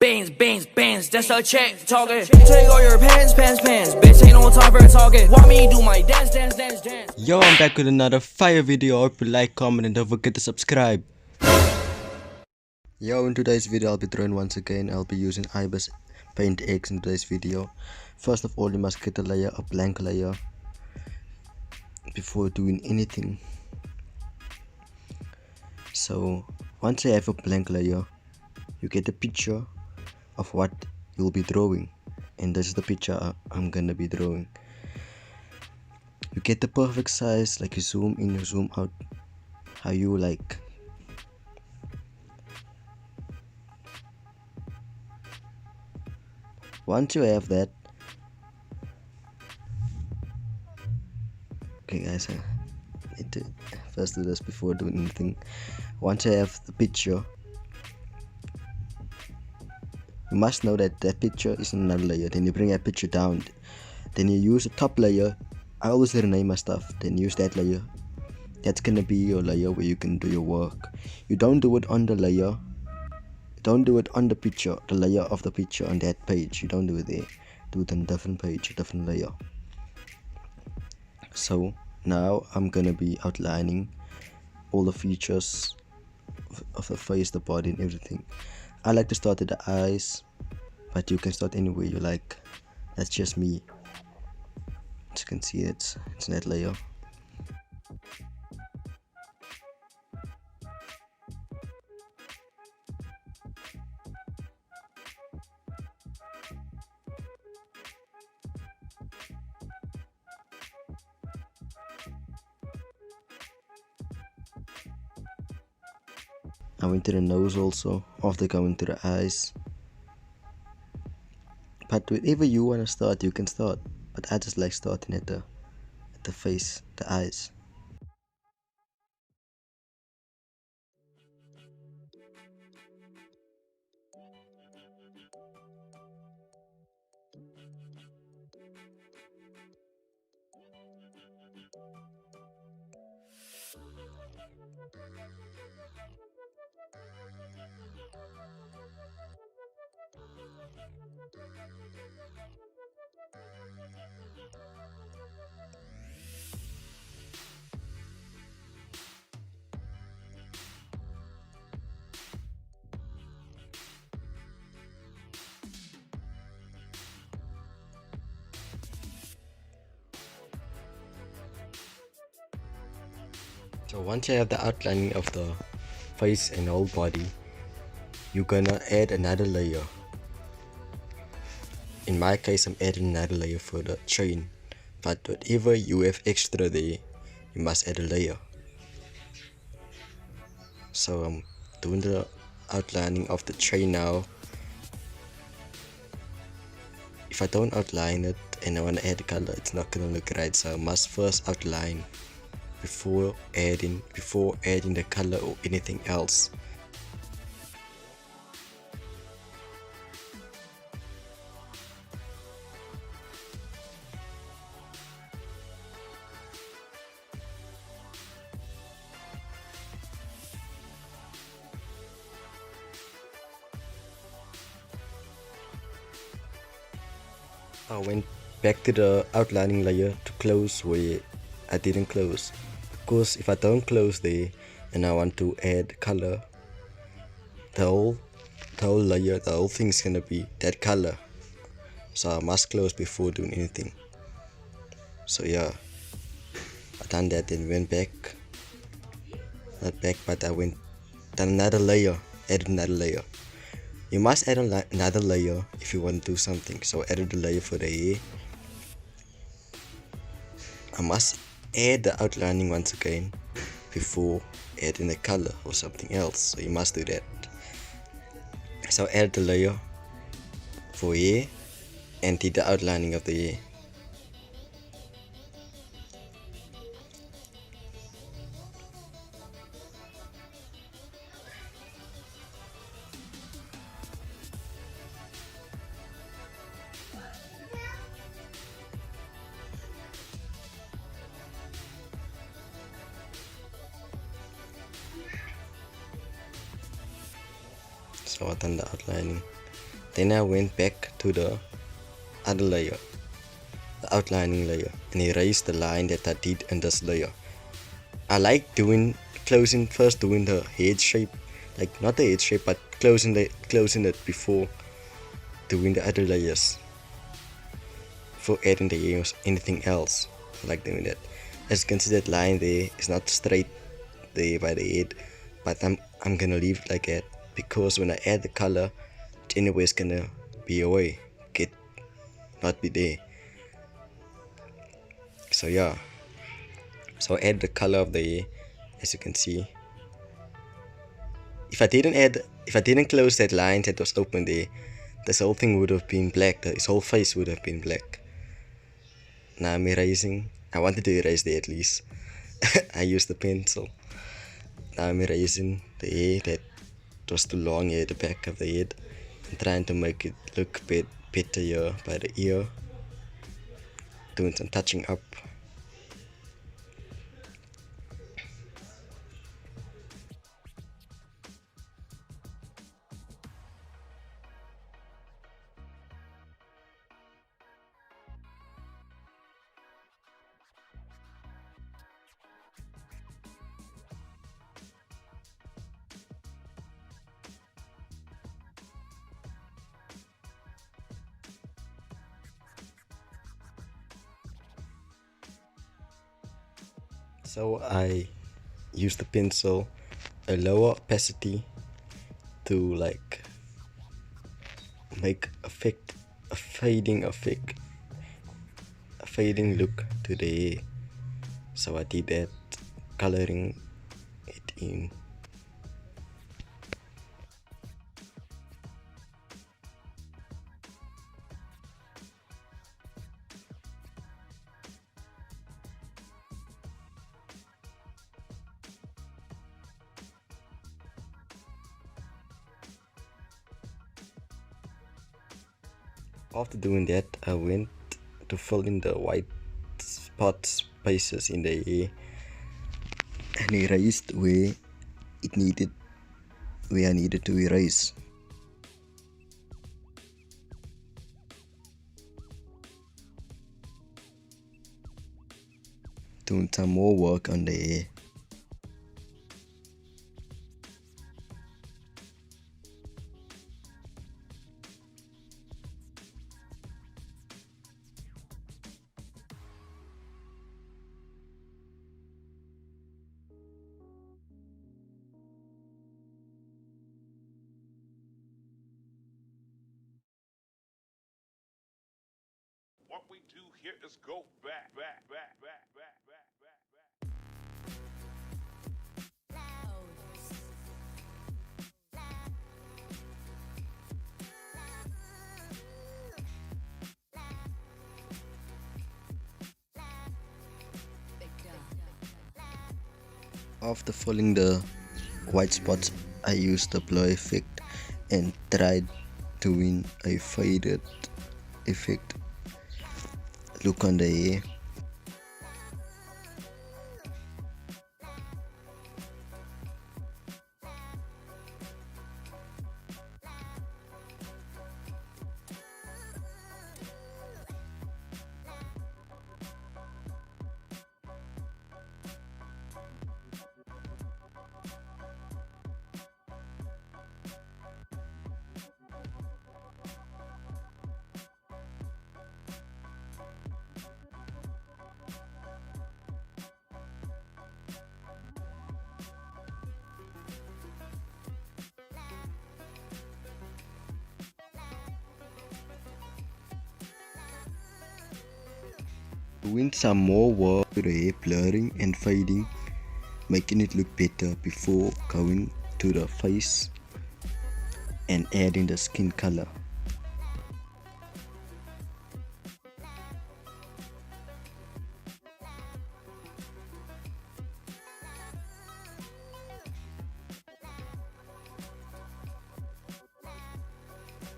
Beans, that's a check talking. Take all your pants, bitch, ain't no time for talking. Want me do my dance. Yo, I'm back with another fire video. Hope you like, comment, and don't forget to subscribe. Yo, in today's video I'll be drawing once again. I'll be using ibisPaint X in today's video. First of all, you must get a blank layer before doing anything. So once you have a blank layer, you get a picture of what you'll be drawing, and this is the picture I'm gonna be drawing. You get the perfect size, like you zoom in, you zoom out, how you like. Once you have that, okay guys, I need to first do this before doing anything. Once you have the picture, you must know that that picture is another layer. Then you bring that picture down, then you use the top layer. I always rename my stuff, then use that layer. That's gonna be your layer where you can do your work. You don't do it on the layer, don't do it on the picture, the layer of the picture on that page. You don't do it there, do it on a different page, a different layer. So now I'm gonna be outlining all the features of the face, the body, and everything. I like to start at the eyes, but you can start anywhere you like. That's just me. As you can see, it's that layer. I went to the nose also, after going to the eyes. But wherever you want to start, you can start. But I just like starting at the face, the eyes. So once you have the outlining of the face and whole body, you're gonna add another layer. In my case, I'm adding another layer for the chain, but whatever you have extra there, you must add a layer. So I'm doing the outlining of the chain now. If I don't outline it and I want to add color, it's not gonna look right, so I must first outline before adding the color or anything else. I went back to the outlining layer to close where I didn't close, because if I don't close there and I want to add color, the whole layer, the whole thing is gonna be that color. So I must close before doing anything. So yeah, I done that, then went back, not back, but I went done another layer, added another layer. You must add another layer if you want to do something. So I added the layer for the hair. I must add the outlining once again before adding the color or something else. So you must do that. So I added the layer for hair and did the outlining of the hair. So I done the outlining. Then I went back to the other layer, the outlining layer, and erased the line that I did in this layer. I like doing first doing the head shape, like not the head shape, but closing it before doing the other layers, before adding the ears, anything else. I like doing that. As you can see, that line there is not straight there by the head, but I'm gonna leave it like that because when I add the color, it anyway is gonna be away, not be there. So yeah, so add the color of the hair, as you can see. If I didn't close that line that was open there, this whole thing would have been black. His whole face would have been black. Now I'm erasing. I wanted to erase there at least. I used the pencil. Now I'm erasing the hair that was too long here at the back of the head, and trying to make it look better here by the ear. Doing some touching up. So I use the pencil a lower opacity to like make a fading look to the hair. So I did that, coloring it in. After doing that, I went to fill in the white spot spaces in the hair and erased where I needed to erase. Doing some more work on the hair. What we do here is go back. After filling the white spots, I used the blur effect and tried doing a faded effect look on the hair. Doing some more work to the hair, blurring and fading, making it look better before going to the face and adding the skin color.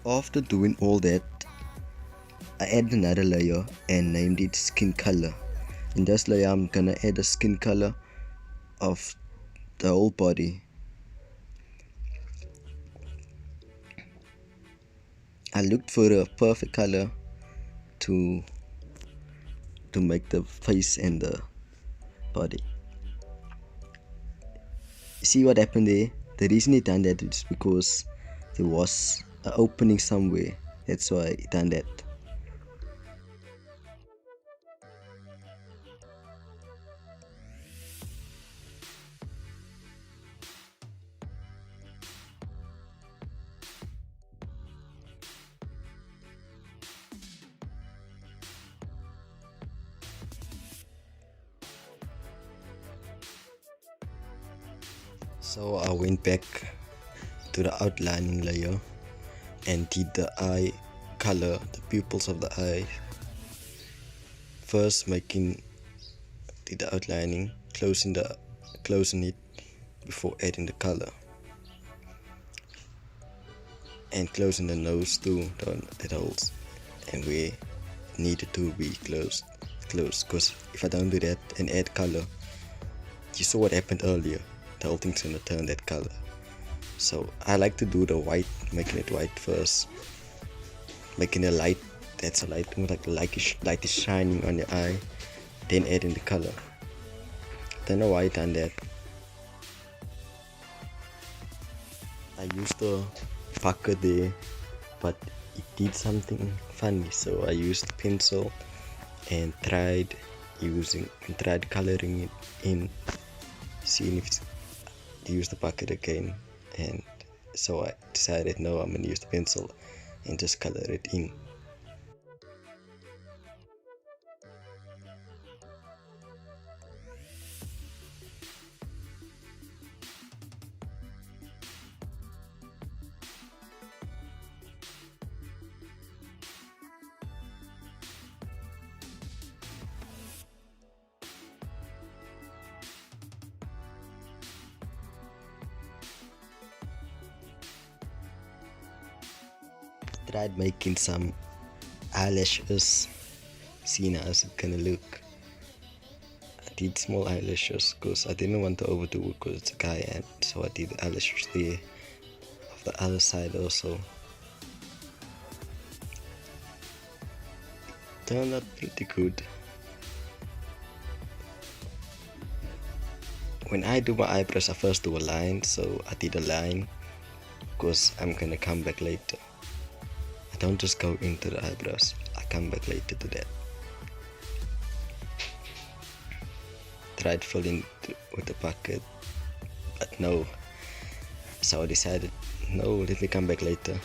After doing all that, I add another layer and named it skin color. In this layer I'm gonna add a skin color of the whole body. I looked for a perfect color to make the face and the body. See what happened there? The reason he done that is because there was an opening somewhere. That's why he done that. So I went back to the outlining layer and did the eye color, the pupils of the eye. First did the outlining, closing it before adding the color, and closing the nose too, the holes, and where it needed to be closed. Because if I don't do that and add color, you saw what happened earlier. The whole thing's gonna turn that color. So I like to do the white, making it white first, making a light. That's a light, more like the light is shining on your eye. Then adding the color. Don't know why I done that. I used the pucker there, but it did something funny. So I used the pencil and tried coloring it in, seeing if it's use the bucket again, and so I decided no, I'm gonna use the pencil and just color it in. Tried making some eyelashes, seeing how it's gonna look. I did small eyelashes because I didn't want to overdo it because it's a guy, and so I did eyelashes there of the other side also. Turned out pretty good. When I do my eyebrows, I first do a line, so I did a line because I'm gonna come back later. I don't just go into the eyebrows, I come back later to that. Tried filling with the bucket, but no. So I decided, no, let me come back later.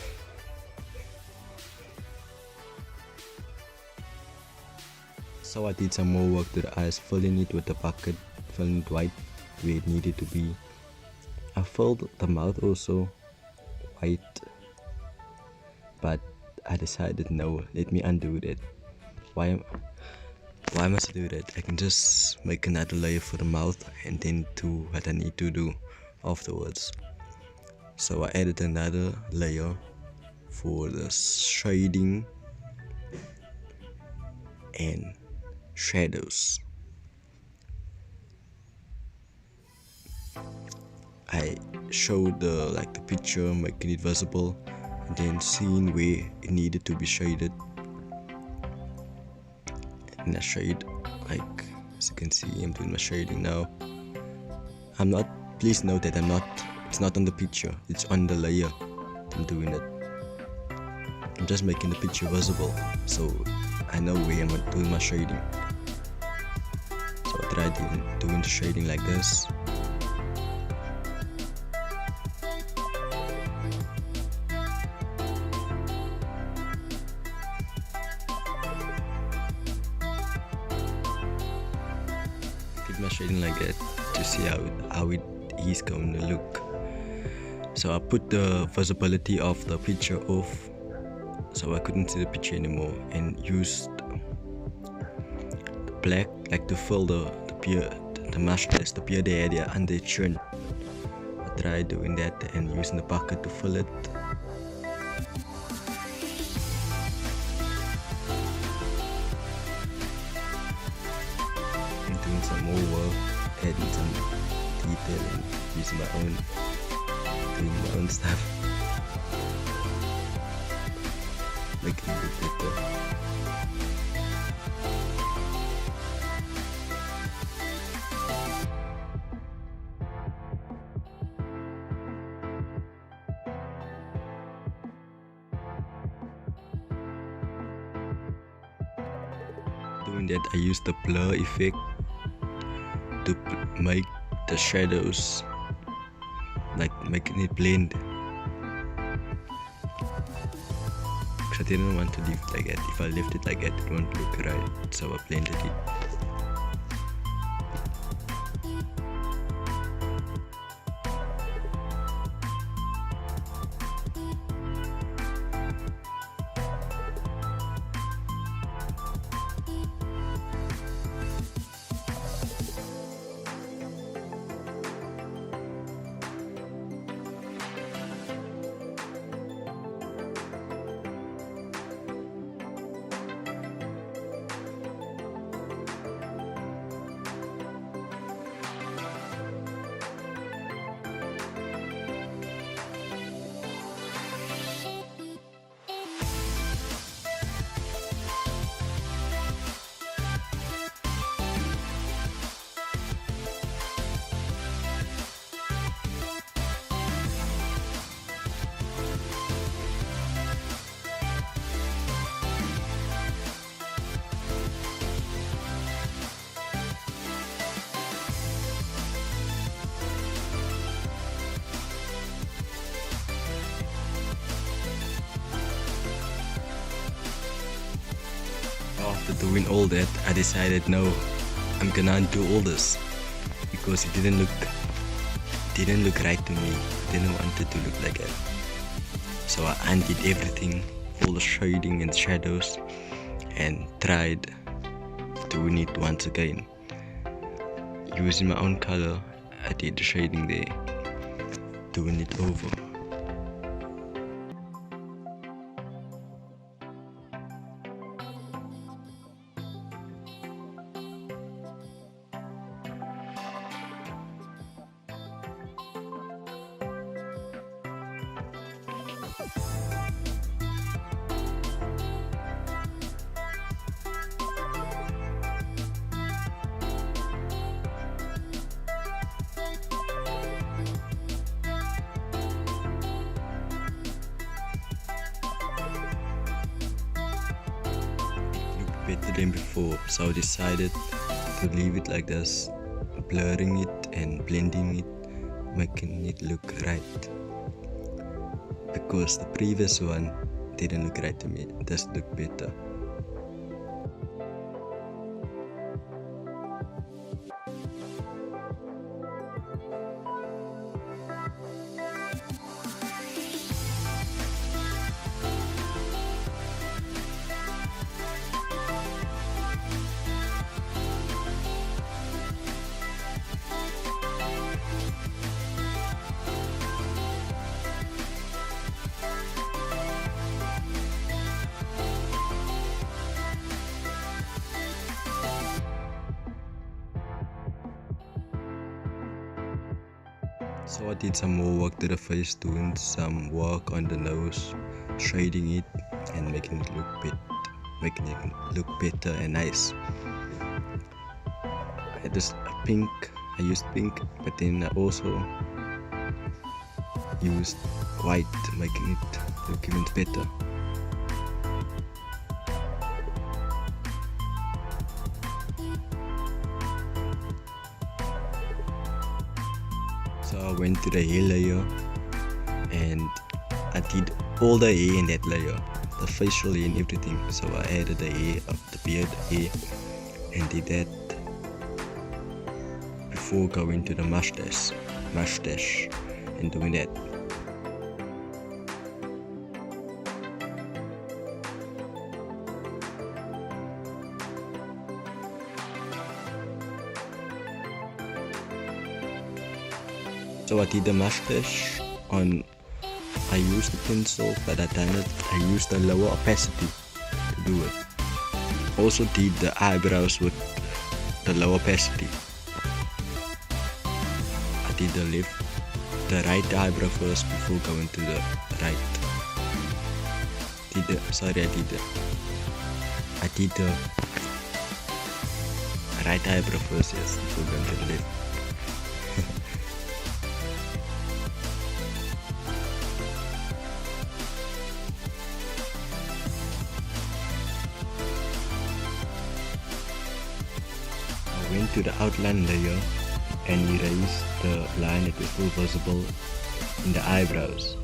So I did some more work to the eyes, filling it with the bucket, filling it white where it needed to be. I filled the mouth also white, but I decided no, let me undo that. Why must I do that? I can just make another layer for the mouth and then do what I need to do afterwards. So I added another layer for the shading and shadows. I showed the picture, making it visible, and then seeing where it needed to be shaded. And I shade, as you can see, I'm doing my shading now. Please note that it's not on the picture, it's on the layer. I'm doing it. I'm just making the picture visible, so I know where I'm doing my shading. So I tried doing the shading like this. My shading like that to see how it is going to look. So I put the visibility of the picture off, so I couldn't see the picture anymore, and used the black to fill the mustache, the beard area under the chin. I tried doing that and using the bucket to fill it. Doing some more work, adding some detail and using doing my own stuff. making it look better. Doing that, I use the blur effect to make the shadows, like making it blend. Because I didn't want to leave it like that. If I left it like that, it won't look right. So I blended it. After doing all that, I decided no, I'm gonna undo all this because it didn't look right to me. Didn't want it to look like that. So I undid everything, all the shading and shadows, and tried doing it once again. Using my own color, I did the shading there, doing it over. Better than before, so I decided to leave it like this, blurring it and blending it, making it look right, because the previous one didn't look right to me. It does look better. So I did some more work to the face, doing some work on the nose, shading it and making it look better and nice. I used pink, but then I also used white, making it look even better. So I went to the hair layer and I did all the hair in that layer, the facial hair and everything. So I added the hair of the beard hair and did that before going to the mustache and doing that. So I did the mustache on, I used the pencil, but I used the lower opacity to do it. Also did the eyebrows with the low opacity. I did the right eyebrow first before going to the right. I did the right eyebrow first, yes, before going to the left. I went to the outline layer and erased the line that was still visible in the eyebrows.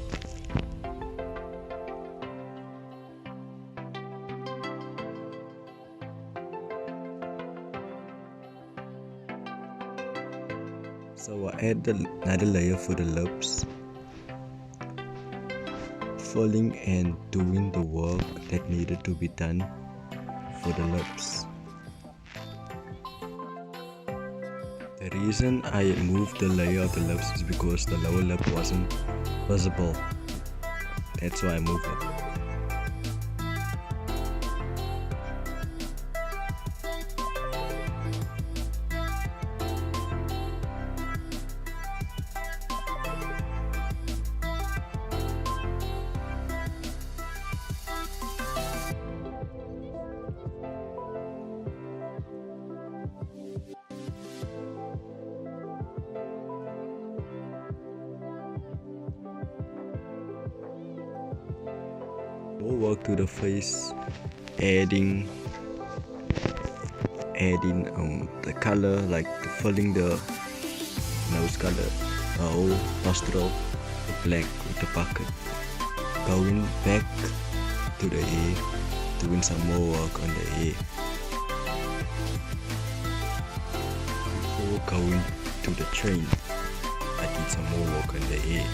So I add another layer for the lips, filling and doing the work that needed to be done for the lips. The reason I moved the layer of the lips is because the lower lip wasn't visible. That's why I moved it. More work to the face, adding the color, like filling the nose color, the whole nostril, the black with the bucket. Going back to the hair, doing some more work on the hair. Before going to the train, I did some more work on the hair.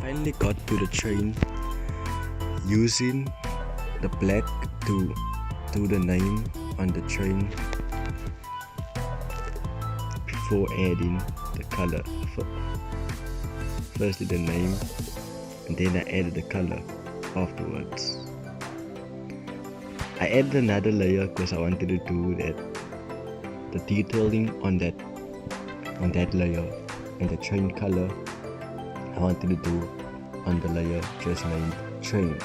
Finally got to the train using the black to do the name on the train before adding the color. Firstly the name and then I added the color afterwards. I added another layer because I wanted to do the detailing on that layer, and the train color I wanted to do on the layer just named train.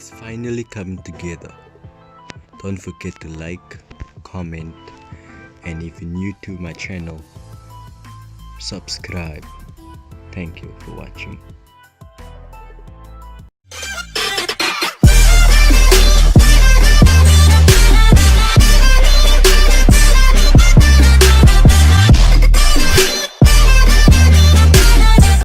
It's finally come together. Don't forget to like, comment, and if you're new to my channel, subscribe. Thank you for watching.